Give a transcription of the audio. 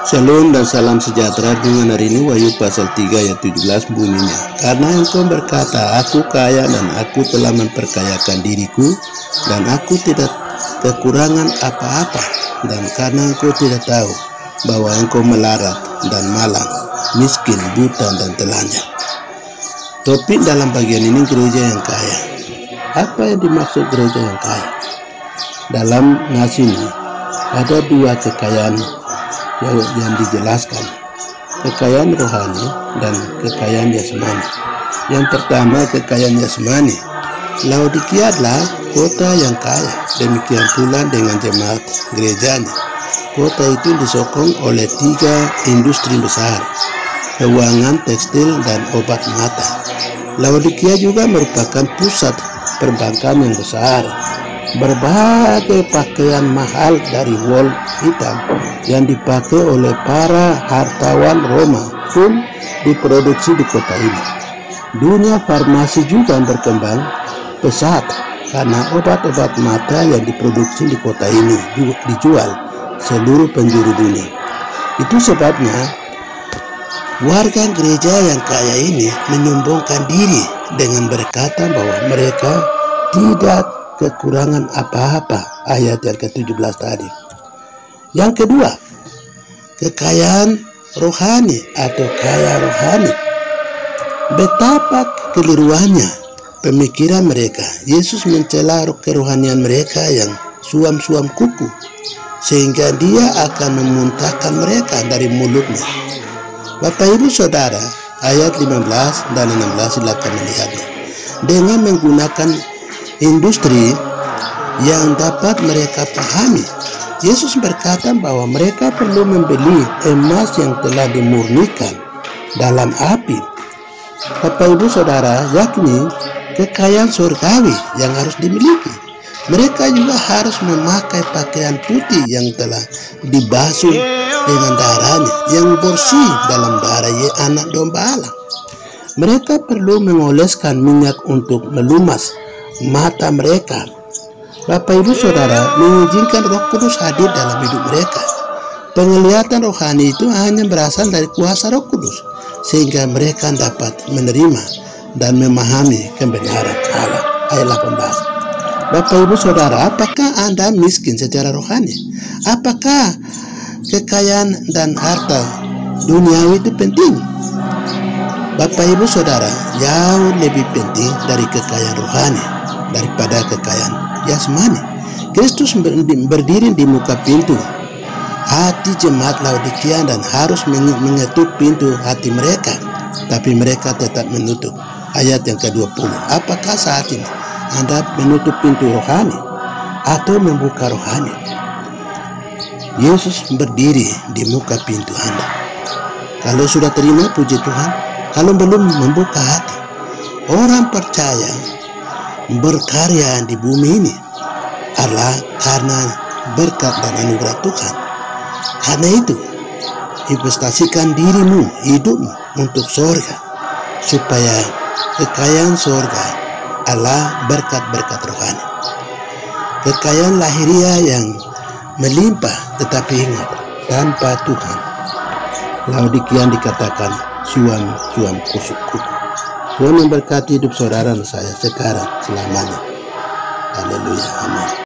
Shalom dan salam sejahtera. Dengan hari ini Wahyu pasal 3 ayat 17 bunyinya, karena engkau berkata, aku kaya dan aku telah memperkayakan diriku dan aku tidak kekurangan apa-apa, dan karena engkau tidak tahu bahwa engkau melarat dan malang, miskin, buta dan telanjang. Topik dalam bagian ini gereja yang kaya. Apa yang dimaksud gereja yang kaya? Dalam nas ini ada dua kekayaan yang dijelaskan, kekayaan rohani dan kekayaan jasmani. Yang pertama, kekayaan jasmani. Laodikia adalah kota yang kaya, demikian pula dengan jemaat gerejanya. Kota itu disokong oleh 3 industri besar, keuangan, tekstil, dan obat mata. Laodikia juga merupakan pusat perbankan yang besar. Berbagai pakaian mahal dari wol hitam yang dipakai oleh para hartawan Roma pun diproduksi di kota ini. Dunia farmasi juga berkembang pesat karena obat-obat mata yang diproduksi di kota ini dijual seluruh penjuru dunia. Itu sebabnya warga gereja yang kaya ini menyombongkan diri dengan berkata bahwa mereka tidak kekurangan apa-apa, ayat yang ke-17 tadi. Yang kedua, kekayaan rohani atau kaya rohani. Betapa kekeliruannya pemikiran mereka. Yesus mencela kerohanian mereka yang suam-suam kuku, sehingga dia akan memuntahkan mereka dari mulutnya. Bapak Ibu Saudara, ayat 15 dan 16 silakan melihatnya. Dengan menggunakan industri yang dapat mereka pahami, Yesus berkata bahwa mereka perlu membeli emas yang telah dimurnikan dalam api. Bapak Ibu Saudara, yakni kekayaan surgawi yang harus dimiliki. Mereka juga harus memakai pakaian putih yang telah dibasuh dengan darahnya, yang bersih dalam darah anak domba Allah. Mereka perlu mengoleskan minyak untuk melumas mata mereka. Bapak Ibu Saudara, mengizinkan Roh Kudus hadir dalam hidup mereka. Penglihatan rohani itu hanya berasal dari kuasa Roh Kudus, sehingga mereka dapat menerima dan memahami kebenaran Allah. Ayat 18. Bapak Ibu Saudara, apakah Anda miskin secara rohani? Apakah kekayaan dan harta duniawi itu penting? Bapak Ibu Saudara, jauh lebih penting dari kekayaan rohani daripada kekayaan jasmani. Kristus berdiri di muka pintu hati jemaat Laodikia dan harus mengetuk pintu hati mereka, tapi mereka tetap menutup. Ayat yang ke-20. Apakah saat ini Anda menutup pintu rohani atau membuka rohani? Yesus berdiri di muka pintu Anda. Kalau sudah terima, puji Tuhan. Kalau belum, membuka hati. Orang percaya berkarya di bumi ini adalah karena berkat dan anugerah Tuhan. Karena itu, investasikan dirimu, hidupmu untuk surga, supaya kekayaan surga adalah berkat-berkat rohani. Kekayaan lahiriah yang melimpah, tetapi ingat, tanpa Tuhan, Laodikia dikatakan suam-suam kuku. Tuhan memberkati hidup saudara dan saya sekarang selamanya. Haleluya, amin.